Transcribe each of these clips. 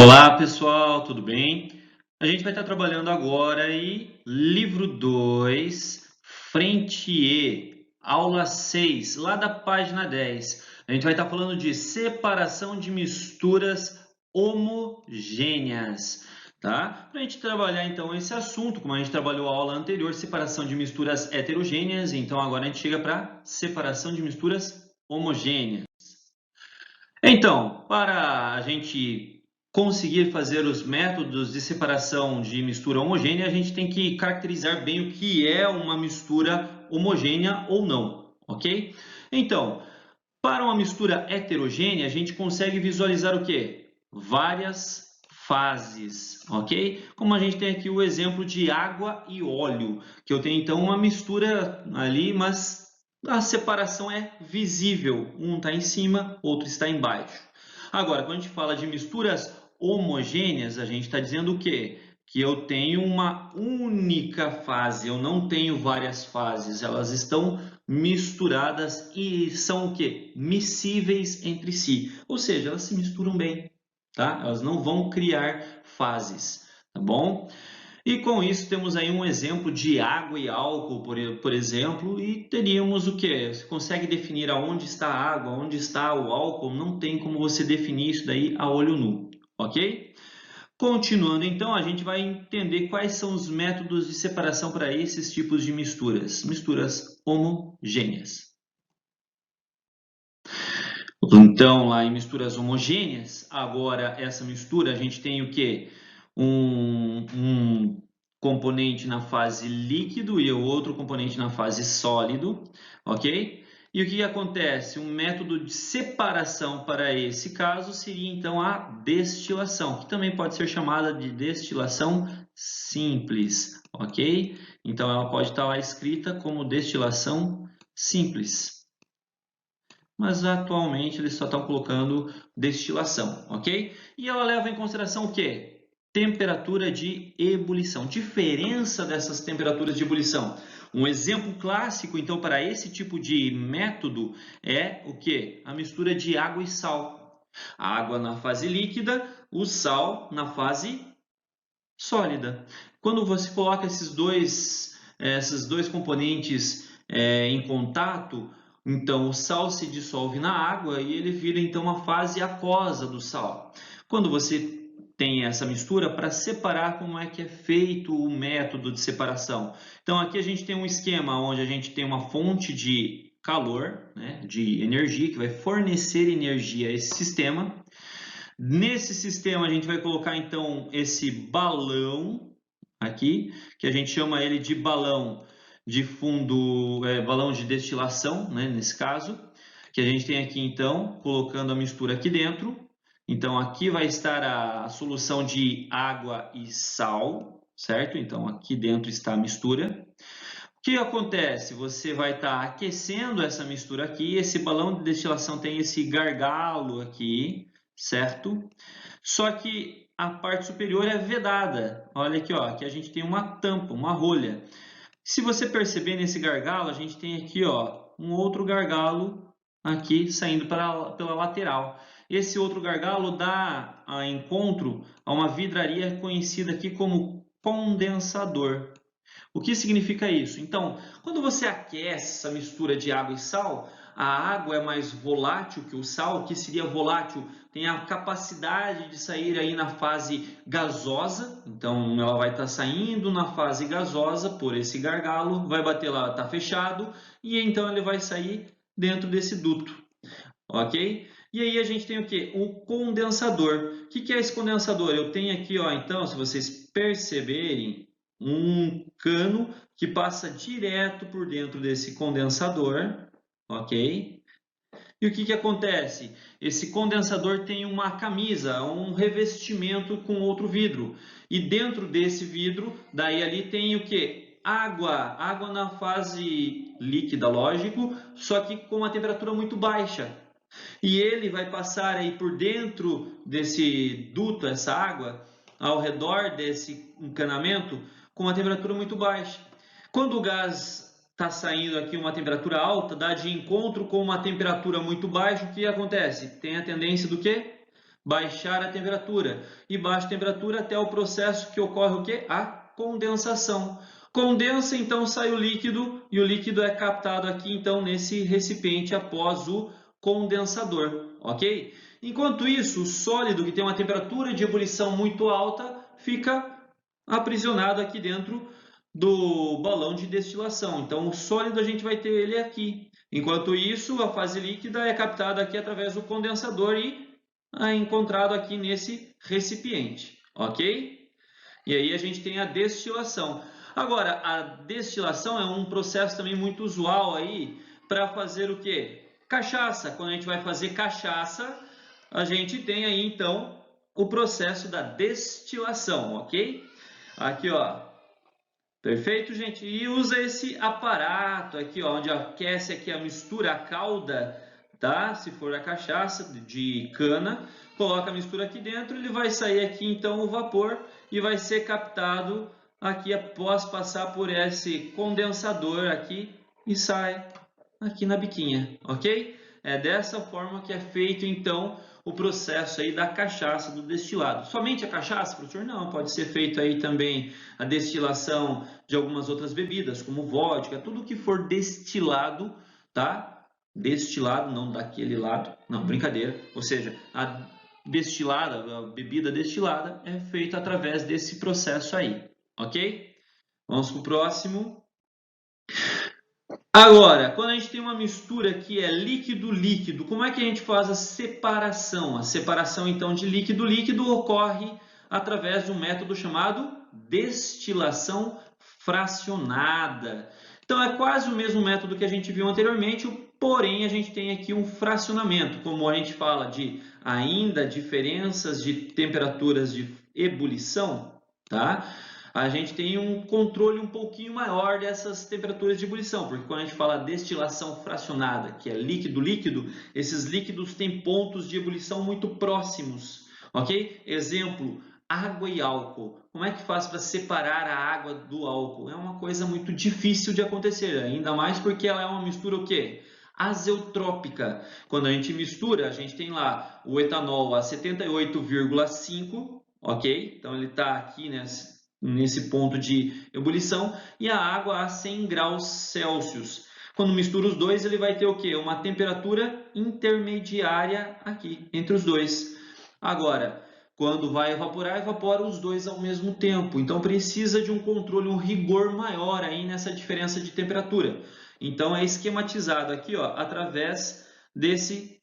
Olá, pessoal, tudo bem? A gente vai estar trabalhando agora aí, livro 2, frente E, aula 6, lá da página 10. A gente vai estar falando de separação de misturas homogêneas, tá? Para a gente trabalhar então esse assunto, como a gente trabalhou a aula anterior, separação de misturas heterogêneas, então agora a gente chega para separação de misturas homogêneas. Então, para a gente conseguir fazer os métodos de separação de mistura homogênea, a gente tem que caracterizar bem o que é uma mistura homogênea ou não, ok? Então, para uma mistura heterogênea, a gente consegue visualizar o quê? Várias fases, ok? Como a gente tem aqui o exemplo de água e óleo, que eu tenho então uma mistura ali, mas a separação é visível. Um está em cima, outro está embaixo. Agora, quando a gente fala de misturas homogêneas, a gente está dizendo o quê? Que eu tenho uma única fase, eu não tenho várias fases, elas estão misturadas e são o quê? Miscíveis entre si, ou seja, elas se misturam bem, tá? Elas não vão criar fases, tá bom? E com isso temos aí um exemplo de água e álcool, por exemplo, e teríamos o quê? Você consegue definir aonde está a água, onde está o álcool? Não tem como você definir isso daí a olho nu, ok? Continuando, então, a gente vai entender quais são os métodos de separação para esses tipos de misturas, misturas homogêneas. Então, lá em misturas homogêneas, agora essa mistura a gente tem o quê? Um componente na fase líquido e o outro componente na fase sólido, ok? E o que acontece? Um método de separação para esse caso seria então a destilação, que também pode ser chamada de destilação simples, ok? Então ela pode estar lá escrita como destilação simples, mas atualmente eles só estão colocando destilação, ok? E ela leva em consideração o quê? Temperatura de ebulição, diferença dessas temperaturas de ebulição. Um exemplo clássico, então, para esse tipo de método é o quê? A mistura de água e sal. A água na fase líquida, o sal na fase sólida. Quando você coloca esses dois componentes em contato, então o sal se dissolve na água e ele vira então uma fase aquosa do sal. Quando você tem essa mistura, para separar, como é que é feito o método de separação? Então aqui a gente tem um esquema onde a gente tem uma fonte de calor, né, de energia, que vai fornecer energia a esse sistema. Nesse sistema a gente vai colocar então esse balão aqui, que a gente chama ele de balão de fundo, balão de destilação, né, nesse caso, que a gente tem aqui então, colocando a mistura aqui dentro. Então aqui vai estar a solução de água e sal, certo? Então aqui dentro está a mistura. O que acontece? Você vai estar aquecendo essa mistura aqui, esse balão de destilação tem esse gargalo aqui, certo? Só que a parte superior é vedada. Olha aqui, ó, aqui a gente tem uma tampa, uma rolha. Se você perceber nesse gargalo, a gente tem aqui, ó, um outro gargalo aqui saindo pela lateral. Esse outro gargalo dá encontro a uma vidraria conhecida aqui como condensador. O que significa isso? Então, quando você aquece essa mistura de água e sal, a água é mais volátil que o sal. O que seria volátil? Tem a capacidade de sair aí na fase gasosa. Então, ela vai estar saindo na fase gasosa por esse gargalo, vai bater lá, está fechado, e então ele vai sair dentro desse duto, ok? E aí a gente tem o que? O condensador. O que é esse condensador? Eu tenho aqui, ó, então, se vocês perceberem, um cano que passa direto por dentro desse condensador, ok? E o que acontece? Esse condensador tem uma camisa, um revestimento com outro vidro. E dentro desse vidro, daí ali tem o que? Água na fase líquida, lógico, só que com uma temperatura muito baixa. E ele vai passar aí por dentro desse duto, essa água, ao redor desse encanamento, com uma temperatura muito baixa. Quando o gás está saindo aqui uma temperatura alta, dá de encontro com uma temperatura muito baixa, o que acontece? Tem a tendência do quê? baixar a temperatura. E baixa a temperatura até o processo que ocorre o quê? A condensação. Condensa, então sai o líquido e o líquido é captado aqui então nesse recipiente após o condensador, ok? Enquanto isso, o sólido que tem uma temperatura de ebulição muito alta fica aprisionado aqui dentro do balão de destilação. Então o sólido a gente vai ter ele aqui. Enquanto isso, a fase líquida é captada aqui através do condensador e é encontrado aqui nesse recipiente, ok? E aí a gente tem a destilação. Agora, a destilação é um processo também muito usual aí para fazer o quê? Cachaça. Quando a gente vai fazer cachaça, a gente tem aí então o processo da destilação, ok? Aqui, ó. Perfeito, gente? E usa esse aparato aqui, ó, onde aquece aqui a mistura, a calda, tá? Se for a cachaça de cana, coloca a mistura aqui dentro, ele vai sair aqui então o vapor e vai ser captado aqui após passar por esse condensador aqui e sai aqui na biquinha, ok? É dessa forma que é feito então o processo aí da cachaça, do destilado. Somente a cachaça, professor? Não, pode ser feito aí também a destilação de algumas outras bebidas, como vodka, tudo que for destilado, tá? Destilado, não daquele lado, não, brincadeira. Ou seja, a destilada, a bebida destilada é feita através desse processo aí, ok? Vamos para o próximo. Agora, quando a gente tem uma mistura que é líquido-líquido, como é que a gente faz a separação? A separação, então, de líquido-líquido ocorre através de um método chamado destilação fracionada. Então, é quase o mesmo método que a gente viu anteriormente, porém, a gente tem aqui um fracionamento, como a gente fala de ainda diferenças de temperaturas de ebulição, tá? A gente tem um controle um pouquinho maior dessas temperaturas de ebulição, porque quando a gente fala destilação fracionada, que é líquido-líquido, esses líquidos têm pontos de ebulição muito próximos, ok? Exemplo, água e álcool. Como é que faz para separar a água do álcool? É uma coisa muito difícil de acontecer, ainda mais porque ela é uma mistura o quê? Azeotrópica. Quando a gente mistura, a gente tem lá o etanol a 78,5, ok? Então ele está aqui, né, nesse ponto de ebulição, e a água a 100 graus Celsius. Quando mistura os dois, ele vai ter o quê? Uma temperatura intermediária aqui, entre os dois. Agora, quando vai evaporar, evapora os dois ao mesmo tempo. Então, precisa de um controle, um rigor maior aí nessa diferença de temperatura. Então, é esquematizado aqui, ó, através desse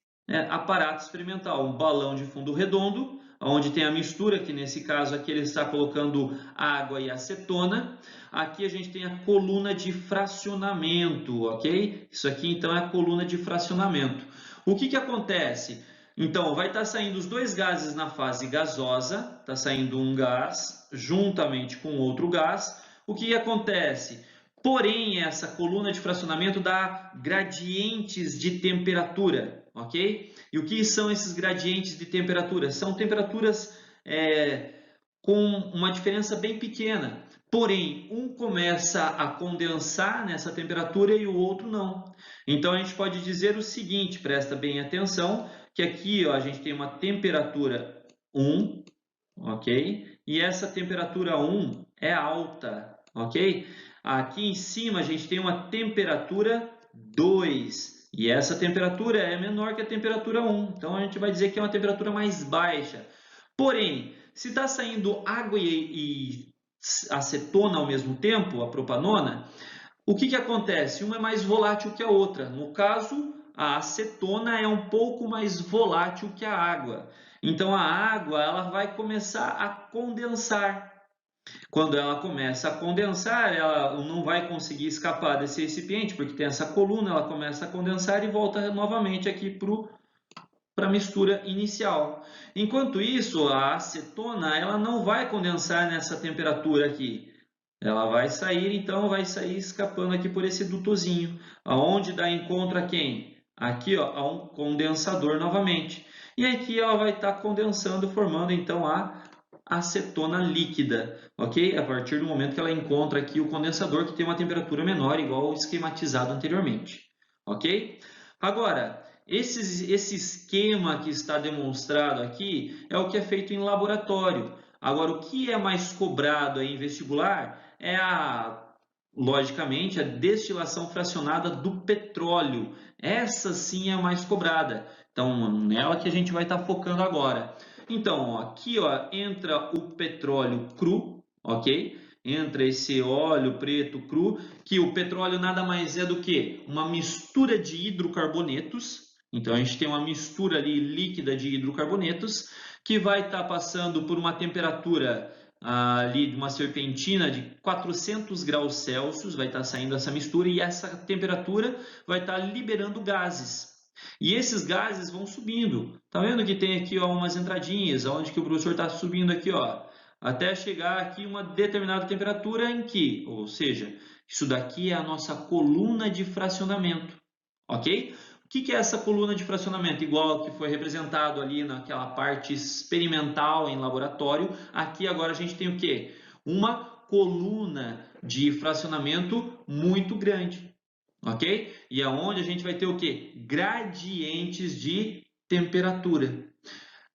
aparato experimental. Um balão de fundo redondo, onde tem a mistura, que nesse caso aqui ele está colocando água e acetona. Aqui a gente tem a coluna de fracionamento, ok? Isso aqui então é a coluna de fracionamento. O que acontece? Então, vai estar saindo os dois gases na fase gasosa, está saindo um gás juntamente com outro gás. O que acontece? Porém, essa coluna de fracionamento dá gradientes de temperatura, ok? E o que são esses gradientes de temperatura? São temperaturas com uma diferença bem pequena. Porém, um começa a condensar nessa temperatura e o outro não. Então, a gente pode dizer o seguinte, presta bem atenção, que aqui ó, a gente tem uma temperatura 1, ok? E essa temperatura 1 é alta, ok? Aqui em cima a gente tem uma temperatura 2 e essa temperatura é menor que a temperatura 1. Então a gente vai dizer que é uma temperatura mais baixa. Porém, se está saindo água e acetona ao mesmo tempo, a propanona, o que acontece? Uma é mais volátil que a outra. No caso, a acetona é um pouco mais volátil que a água. Então a água ela vai começar a condensar. Quando ela começa a condensar, ela não vai conseguir escapar desse recipiente, porque tem essa coluna, ela começa a condensar e volta novamente aqui para a mistura inicial. Enquanto isso, a acetona ela não vai condensar nessa temperatura aqui. Ela vai sair, então, vai sair escapando aqui por esse dutozinho. Aonde dá encontro a quem? Aqui, ó, a um condensador novamente. E aqui ela vai estar condensando, formando, então, a acetona líquida, ok? A partir do momento que ela encontra aqui o condensador, que tem uma temperatura menor, igual esquematizado anteriormente, ok? Agora, esse esquema que está demonstrado aqui é o que é feito em laboratório. Agora, o que é mais cobrado aí em vestibular é logicamente, a destilação fracionada do petróleo. Essa sim é a mais cobrada. Então, nela que a gente vai estar focando agora. Então, ó, aqui ó, entra o petróleo cru, ok? Entra esse óleo preto cru, que o petróleo nada mais é do que uma mistura de hidrocarbonetos. Então, a gente tem uma mistura ali líquida de hidrocarbonetos que vai estar passando por uma temperatura ali de uma serpentina de 400 graus Celsius, vai estar saindo essa mistura e essa temperatura vai estar liberando gases. E esses gases vão subindo. Tá vendo que tem aqui ó, umas entradinhas, onde que o professor está subindo aqui, ó, até chegar aqui uma determinada temperatura em que, ou seja, isso daqui é a nossa coluna de fracionamento, ok? O que é essa coluna de fracionamento? Igual ao que foi representado ali naquela parte experimental em laboratório, aqui agora a gente tem o quê? Uma coluna de fracionamento muito grande, ok? E aonde a gente vai ter o quê? Gradientes de temperatura.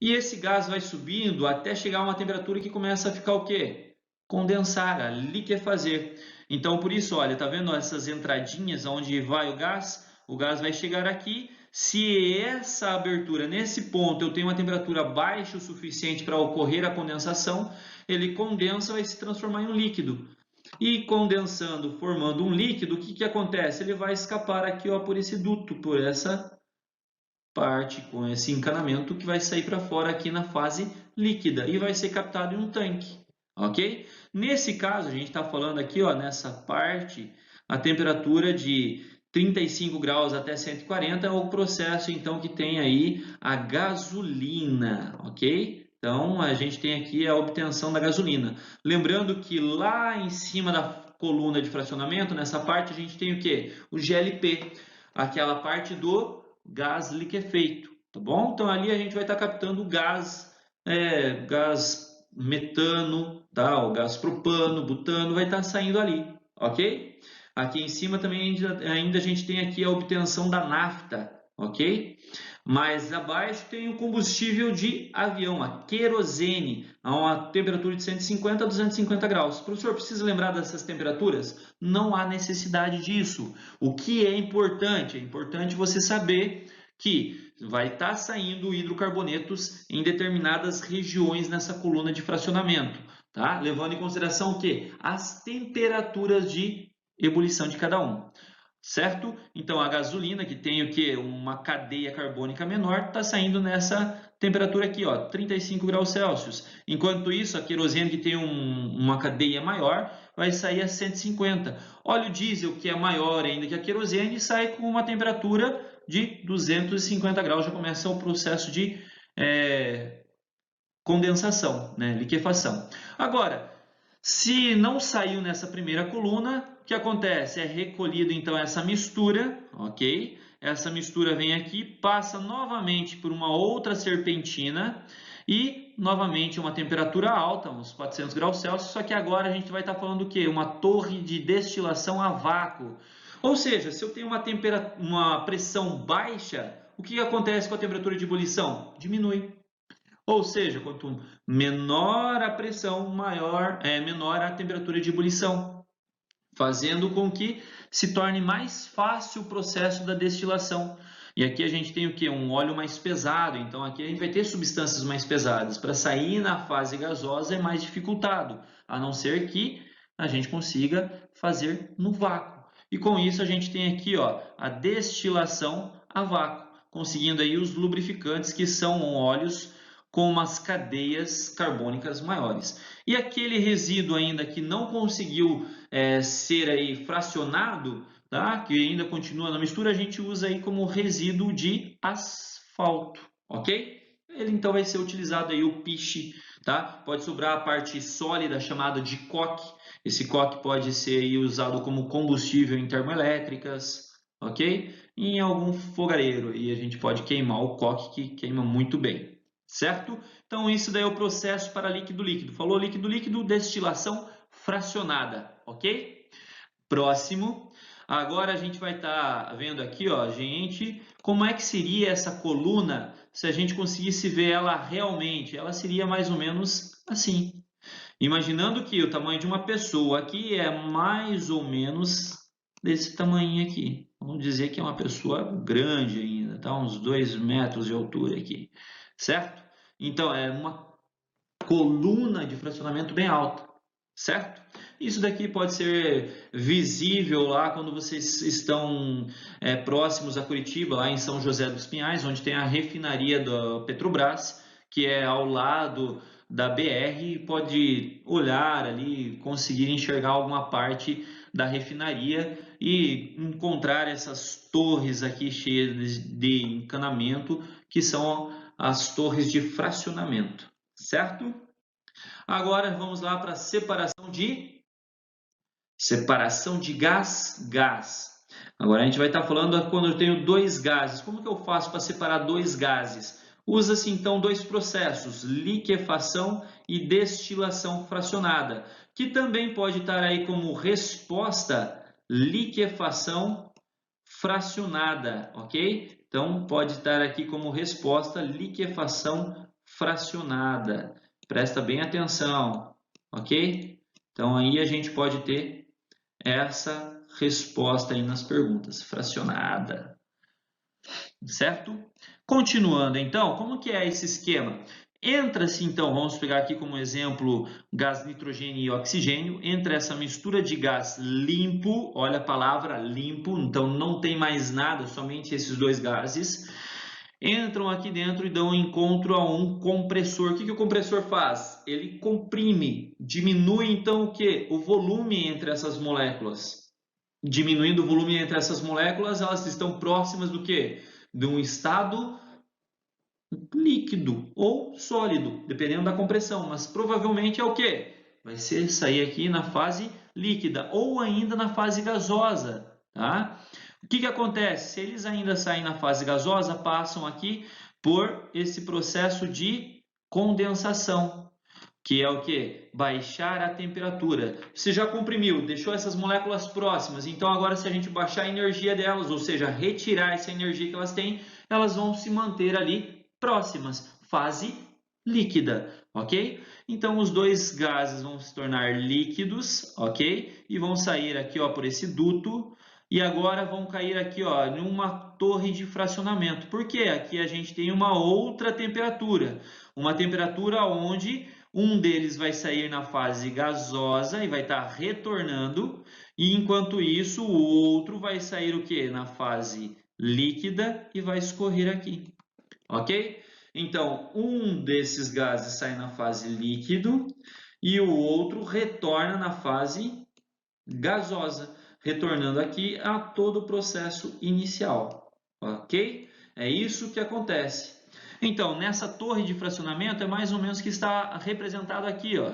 E esse gás vai subindo até chegar a uma temperatura que começa a ficar o quê? Condensar, a liquefazer. Então, por isso, olha, tá vendo essas entradinhas onde vai o gás? O gás vai chegar aqui. Se essa abertura, nesse ponto, eu tenho uma temperatura baixa o suficiente para ocorrer a condensação, ele condensa e vai se transformar em um líquido. E condensando, formando um líquido, o que acontece? Ele vai escapar aqui ó, por esse duto, por essa parte com esse encanamento que vai sair para fora aqui na fase líquida e vai ser captado em um tanque, ok? Nesse caso, a gente está falando aqui, ó, nessa parte, a temperatura de 35 graus até 140 é o processo, então, que tem aí a gasolina, ok? Então, a gente tem aqui a obtenção da gasolina. Lembrando que lá em cima da coluna de fracionamento, nessa parte, a gente tem o quê? O GLP, aquela parte do gás liquefeito, tá bom? Então ali a gente vai estar captando gás, gás metano, tá? O gás propano, butano, vai estar saindo ali, ok? Aqui em cima também ainda a gente tem aqui a obtenção da nafta, ok? Mais abaixo tem o combustível de avião, a querosene, a uma temperatura de 150 a 250 graus. Professor, precisa lembrar dessas temperaturas? Não há necessidade disso. O que é importante? É importante você saber que vai estar saindo hidrocarbonetos em determinadas regiões nessa coluna de fracionamento, tá? Levando em consideração o quê? As temperaturas de ebulição de cada um. Certo? Então, a gasolina, que tem o quê? Uma cadeia carbônica menor, está saindo nessa temperatura aqui, ó, 35 graus Celsius. Enquanto isso, a querosene, que tem uma cadeia maior, vai sair a 150. Óleo diesel, que é maior ainda que a querosene, sai com uma temperatura de 250 graus. Já começa o processo de condensação, né? Liquefação. Agora, se não saiu nessa primeira coluna, o que acontece? É recolhido então essa mistura, ok? Essa mistura vem aqui, passa novamente por uma outra serpentina e novamente uma temperatura alta, uns 400 graus Celsius, só que agora a gente vai estar falando o quê? Uma torre de destilação a vácuo. Ou seja, se eu tenho uma pressão baixa, o que acontece com a temperatura de ebulição? Diminui. Ou seja, quanto menor a pressão, menor a temperatura de ebulição, fazendo com que se torne mais fácil o processo da destilação. E aqui a gente tem o que? Um óleo mais pesado, então aqui a gente vai ter substâncias mais pesadas. Para sair na fase gasosa é mais dificultado, a não ser que a gente consiga fazer no vácuo. E com isso a gente tem aqui ó, a destilação a vácuo, conseguindo aí os lubrificantes que são óleos com umas cadeias carbônicas maiores. E aquele resíduo ainda que não conseguiu ser aí fracionado, tá? Que ainda continua na mistura, a gente usa aí como resíduo de asfalto, ok? Ele então vai ser utilizado aí o piche, tá? Pode sobrar a parte sólida chamada de coque. Esse coque pode ser aí usado como combustível em termoelétricas, ok? E em algum fogareiro e a gente pode queimar o coque que queima muito bem. Certo? Então, isso daí é o processo para líquido-líquido. Falou líquido-líquido, destilação fracionada, ok? Próximo, Agora a gente vai estar vendo aqui, ó, gente, como é que seria essa coluna se a gente conseguisse ver ela realmente. Ela seria mais ou menos assim. Imaginando que o tamanho de uma pessoa aqui é mais ou menos desse tamanho aqui. Vamos dizer que é uma pessoa grande ainda, tá? Uns 2 metros de altura aqui, certo? Então, é uma coluna de fracionamento bem alta, certo? Isso daqui pode ser visível lá quando vocês estão próximos a Curitiba, lá em São José dos Pinhais, onde tem a refinaria da Petrobras, que é ao lado da BR, e pode olhar ali, conseguir enxergar alguma parte da refinaria e encontrar essas torres aqui cheias de encanamento, que são as torres de fracionamento, certo? Agora vamos lá para separação de gás. Agora a gente vai estar falando quando eu tenho dois gases. Como que eu faço para separar dois gases? Usa-se então dois processos, liquefação e destilação fracionada, que também pode estar aí como resposta liquefação fracionada, ok? Então pode estar aqui como resposta liquefação fracionada. Presta bem atenção, ok? Então aí a gente pode ter essa resposta aí nas perguntas, fracionada, certo? Continuando então, como que é esse esquema? Entra-se então, vamos pegar aqui como exemplo gás nitrogênio e oxigênio, entra essa mistura de gás limpo, olha a palavra limpo, então não tem mais nada, somente esses dois gases, entram aqui dentro e dão encontro a um compressor. O que o compressor faz? Ele comprime, diminui então o que? O volume entre essas moléculas. Diminuindo o volume entre essas moléculas, elas estão próximas do que? De um estado líquido ou sólido, dependendo da compressão, mas provavelmente é o que? Vai ser sair aqui na fase líquida ou ainda na fase gasosa, tá? O que acontece? Se eles ainda saem na fase gasosa, passam aqui por esse processo de condensação, que é o que? Baixar a temperatura. Você já comprimiu, deixou essas moléculas próximas, então agora se a gente baixar a energia delas, ou seja, retirar essa energia que elas têm, elas vão se manter ali próximas, fase líquida, ok? Então os dois gases vão se tornar líquidos, ok? E vão sair aqui, ó, por esse duto, e agora vão cair aqui, ó, em uma torre de fracionamento. Por quê? Aqui a gente tem uma outra temperatura, uma temperatura onde um deles vai sair na fase gasosa e vai estar retornando, e enquanto isso o outro vai sair o quê? Na fase líquida e vai escorrer aqui, ok? Então, um desses gases sai na fase líquido e o outro retorna na fase gasosa, retornando aqui a todo o processo inicial, ok? É isso que acontece. Então, nessa torre de fracionamento é mais ou menos o que está representado aqui, ó.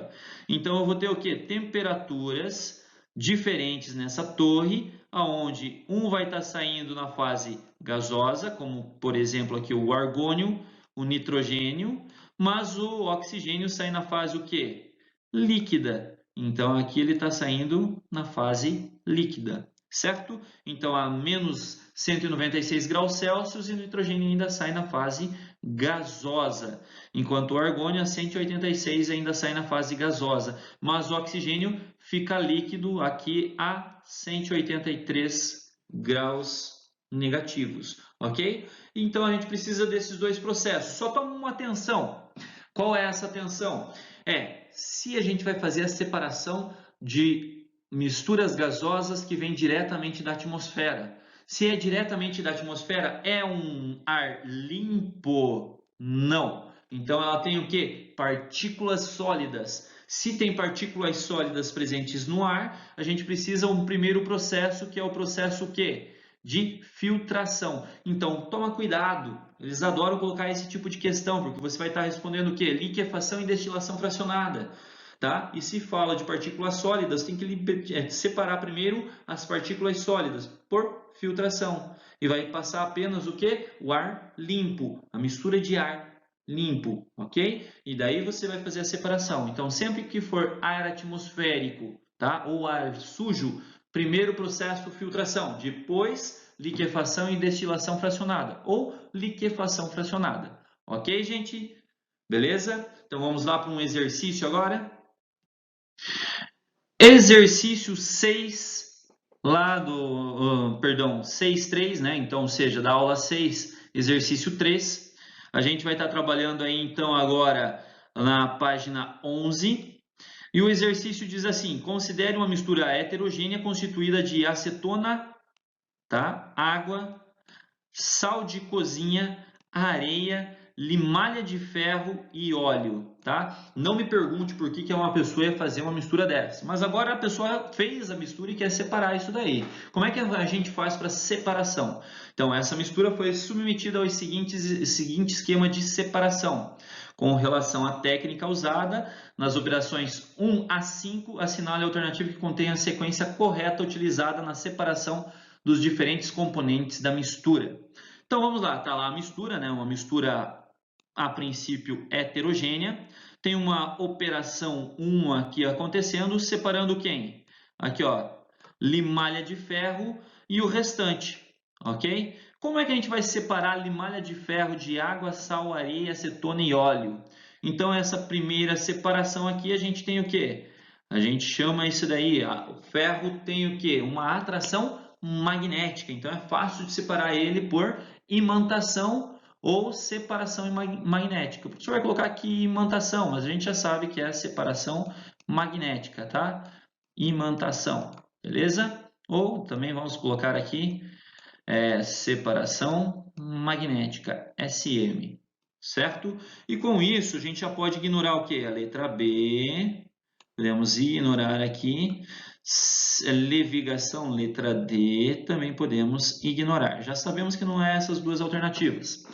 Então, eu vou ter o quê? Temperaturas diferentes nessa torre, aonde um vai estar saindo na fase gasosa, como por exemplo aqui o argônio, o nitrogênio, mas o oxigênio sai na fase o quê? Líquida. Então, aqui ele está saindo na fase líquida, certo? Então, a menos 196 graus Celsius e o nitrogênio ainda sai na fase gasosa, enquanto o argônio a 186 ainda sai na fase gasosa, mas o oxigênio fica líquido aqui a 183 graus negativos, ok? Então, a gente precisa desses dois processos. Só toma uma atenção. Qual é essa atenção? Se a gente vai fazer a separação de misturas gasosas que vêm diretamente da atmosfera. Se é diretamente da atmosfera, é um ar limpo? Não. Então ela tem o quê? Partículas sólidas. Se tem partículas sólidas presentes no ar, a gente precisa um primeiro processo, que é o processo o quê? De filtração. Então, toma cuidado. Eles adoram colocar esse tipo de questão, porque você vai estar respondendo o quê? Liquefação e destilação fracionada. Tá? E se fala de partículas sólidas, tem que separar primeiro as partículas sólidas por filtração. E vai passar apenas o quê? O ar limpo, a mistura de ar limpo, ok? E daí você vai fazer a separação. Então, sempre que for ar atmosférico, tá? Ou ar sujo, Primeiro processo, filtração, depois liquefação e destilação fracionada, ou liquefação fracionada. Ok, gente? Beleza? Então vamos lá para um exercício agora. Exercício 6, lá do, 6.3, né? Então, ou seja, da aula 6, exercício 3. A gente vai estar trabalhando aí, então, agora na página 11. E o exercício diz assim: considere uma mistura heterogênea constituída de acetona, tá? Água, sal de cozinha, areia, limalha de ferro e óleo, tá? Não me pergunte por que uma pessoa ia fazer uma mistura dessa, mas agora a pessoa fez a mistura e quer separar isso daí. Como é que a gente faz para separação? Então, essa mistura foi submetida ao seguinte esquema de separação. Com relação à técnica usada, nas operações 1 a 5, assinale a alternativa que contém a sequência correta utilizada na separação dos diferentes componentes da mistura. Então vamos lá, tá lá a mistura, né? Uma mistura a princípio heterogênea. Tem uma operação 1 aqui acontecendo, separando quem? Aqui, ó, limalha de ferro e o restante, ok? Como é que a gente vai separar a limalha de ferro de água, sal, areia, acetona e óleo? Então essa primeira separação aqui a gente tem o quê? A gente chama isso daí, o ferro tem o quê? Uma atração magnética, então é fácil de separar ele por imantação ou separação magnética. O professor vai colocar aqui imantação, mas a gente já sabe que é a separação magnética, tá? Imantação, beleza? Ou também vamos colocar aqui separação magnética, SM, certo? E com isso a gente já pode ignorar o que? A letra B, podemos ignorar aqui. Levigação, letra D, também podemos ignorar. Já sabemos que não é essas duas alternativas.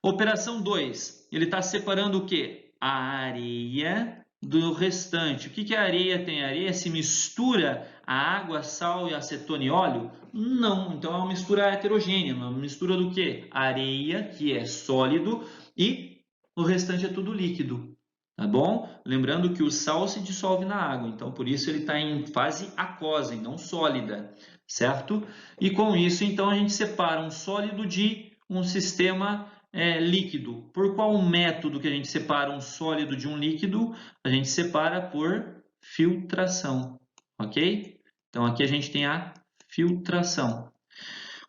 Operação 2, ele está separando o que? A areia do restante. O que a areia tem? A areia se mistura a água, sal e acetona e óleo? Não, então é uma mistura heterogênea, uma mistura do que? Areia, que é sólido, e o restante é tudo líquido. Tá bom? Lembrando que o sal se dissolve na água, então por isso ele está em fase aquosa e não sólida, certo? E com isso, então, a gente separa um sólido de um sistema líquido. Por qual método que a gente separa um sólido de um líquido? A gente separa por filtração, ok? Então aqui a gente tem a filtração.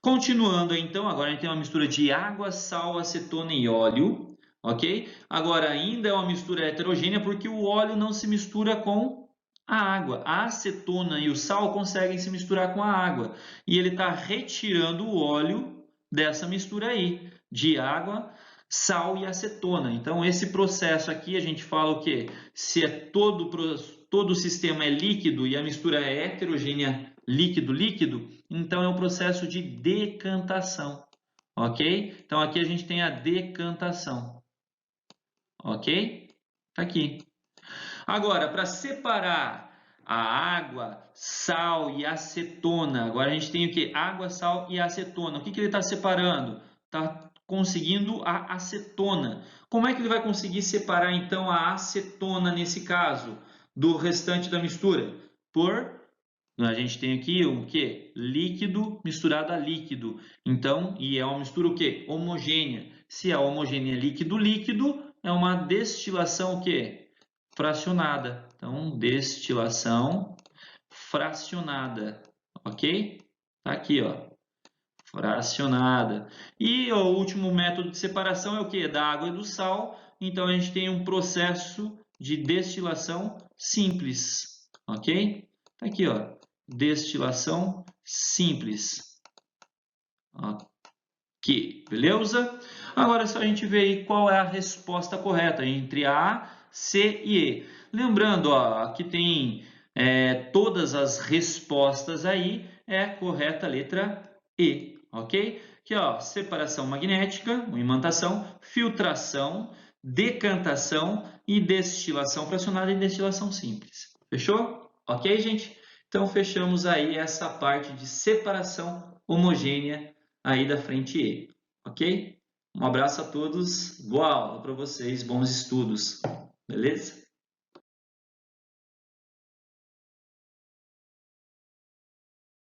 Continuando, então, agora a gente tem uma mistura de água, sal, acetona e óleo. Ok? Agora, ainda é uma mistura heterogênea porque o óleo não se mistura com a água. A acetona e o sal conseguem se misturar com a água. E ele está retirando o óleo dessa mistura aí, de água, sal e acetona. Então, esse processo aqui, a gente fala o quê? Se todo o sistema é líquido e a mistura é heterogênea líquido-líquido, então é um processo de decantação. Ok? Então, aqui a gente tem a decantação. Ok? Tá aqui. Agora, para separar a água, sal e acetona, agora a gente tem o que? Água, sal e acetona. O que ele está separando? Está conseguindo a acetona. Como é que ele vai conseguir separar, então, a acetona, nesse caso, do restante da mistura? A gente tem aqui o que? Líquido misturado a líquido. Então, e é uma mistura o quê? Homogênea. Se é homogênea líquido-líquido, é uma destilação o quê? Fracionada. Então, destilação fracionada. Ok? Tá aqui, ó. Fracionada. E o último método de separação é o quê? Da água e do sal. Então, a gente tem um processo de destilação simples. Ok? Tá aqui, ó. Destilação simples. Aqui, beleza? Agora é só a gente ver aí qual é a resposta correta entre A, C e E. Lembrando, ó, aqui tem todas as respostas aí, é correta a letra E, ok? Aqui, ó, separação magnética, imantação, filtração, decantação e destilação fracionada e destilação simples. Fechou? Ok, gente? Então, fechamos aí essa parte de separação homogênea aí da frente E, ok? Um abraço a todos, boa aula para vocês, bons estudos, beleza?